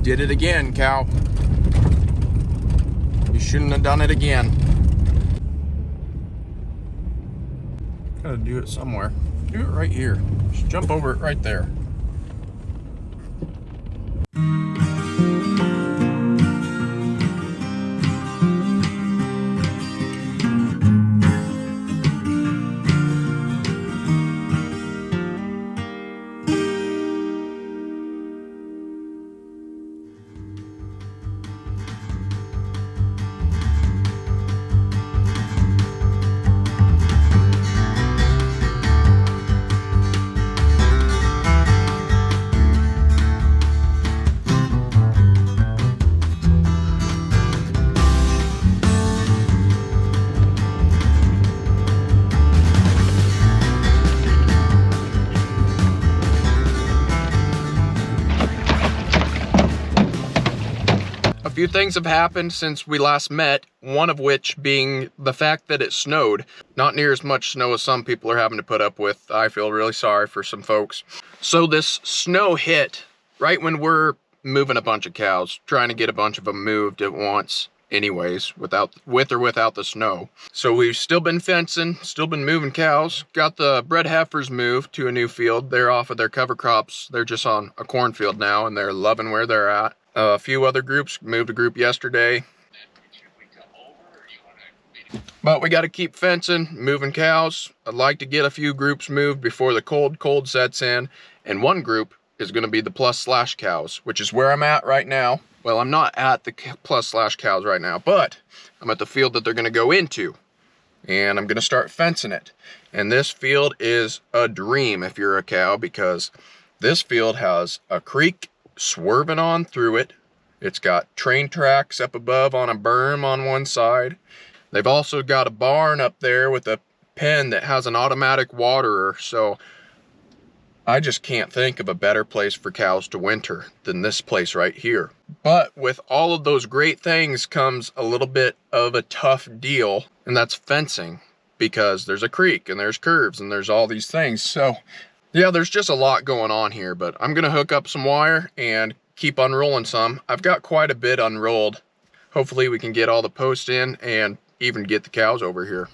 did it again, cow. You shouldn't have done it again. Gotta do it somewhere. Do it right here. Just jump over it right there. A few things have happened since we last met, one of which being the fact that it snowed. Not near as much snow as some people are having to put up with. I feel really sorry for some folks. So this snow hit right when we're moving a bunch of cows, trying to get a bunch of them moved at once anyways, with or without the snow. So we've still been fencing, still been moving cows. Got the bred heifers moved to a new field. They're off of their cover crops. They're just on a cornfield now and they're loving where they're at. A few other groups, moved a group yesterday. But we got to keep fencing, moving cows. I'd like to get a few groups moved before the cold sets in. And one group is going to be the plus/slash cows, which is where I'm at right now. Well, I'm not at the plus/slash cows right now, but I'm at the field that they're going to go into. And I'm going to start fencing it. And this field is a dream if you're a cow, because this field has a creek swerving on through it. It's got train tracks up above on a berm on one side. They've also got a barn up there with a pen that has an automatic waterer. So I just can't think of a better place for cows to winter than this place right here. But with all of those great things comes a little bit of a tough deal, and that's fencing, because there's a creek and there's curves and there's all these things. So yeah, there's just a lot going on here, but I'm gonna hook up some wire and keep unrolling some. I've got quite a bit unrolled. Hopefully we can get all the posts in and even get the cows over here.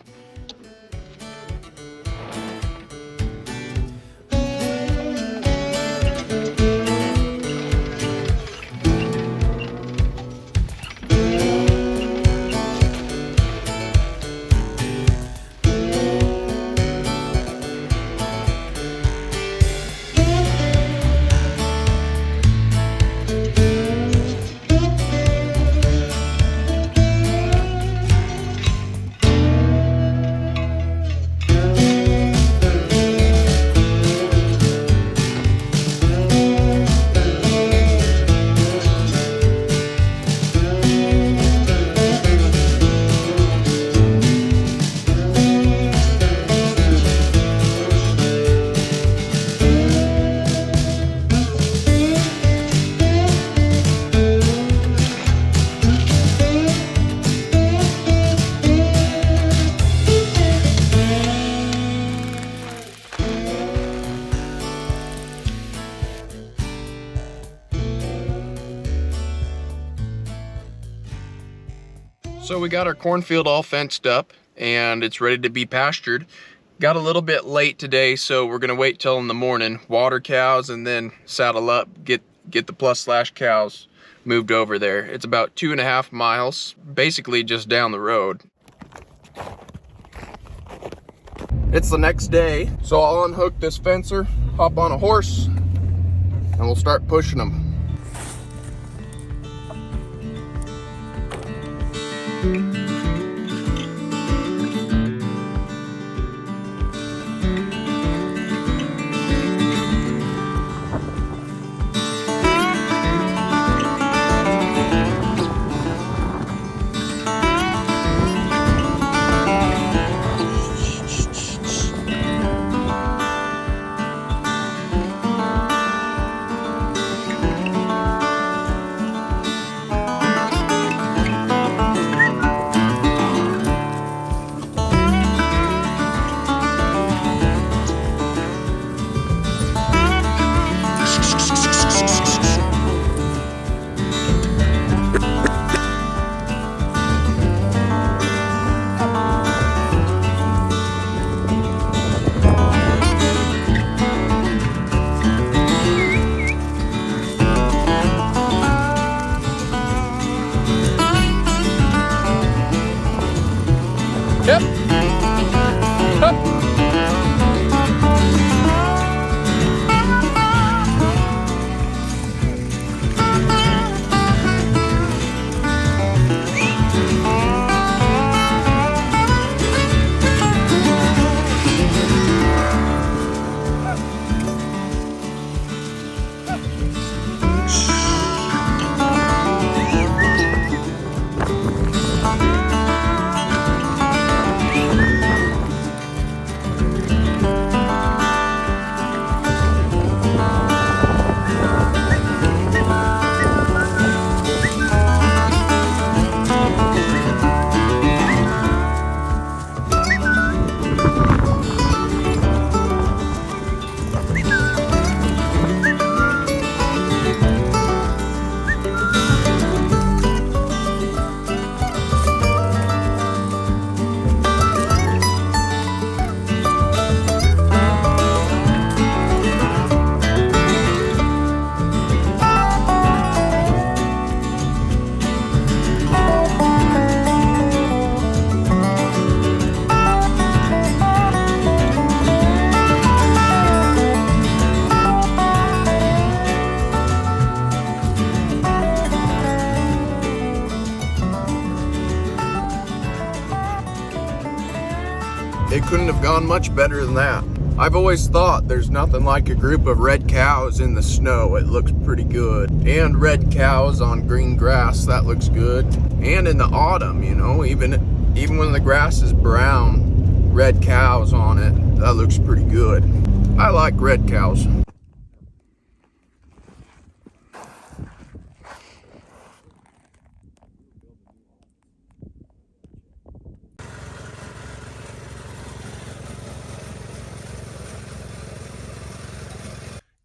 So we got our cornfield all fenced up and it's ready to be pastured. Got a little bit late today, so we're gonna wait till in the morning, water cows, and then saddle up, get the plus/slash cows moved over there. It's about 2.5 miles, basically just down the road. It's the next day, so I'll unhook this fencer, hop on a horse, and we'll start pushing them. Yep. Hup. It couldn't have gone much better than that. I've always thought there's nothing like a group of red cows in the snow. It looks pretty good. And red cows on green grass, that looks good. And in the autumn, you know, even when the grass is brown, red cows on it, that looks pretty good. I like red cows.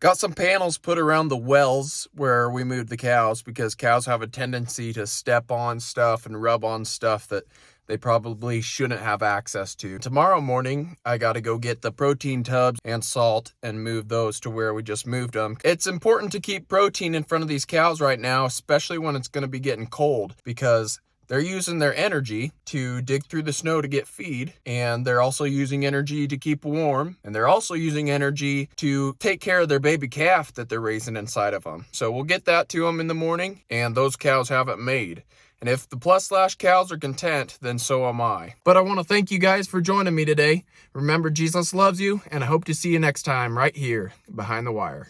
Got some panels put around the wells where we moved the cows because cows have a tendency to step on stuff and rub on stuff that they probably shouldn't have access to. Tomorrow morning, I got to go get the protein tubs and salt and move those to where we just moved them. It's important to keep protein in front of these cows right now, especially when it's going to be getting cold, because they're using their energy to dig through the snow to get feed, and they're also using energy to keep warm, and they're also using energy to take care of their baby calf that they're raising inside of them. So we'll get that to them in the morning, and those cows have it made. And if the plus/slash cows are content, then so am I. But I want to thank you guys for joining me today. Remember, Jesus loves you, and I hope to see you next time right here behind the wire.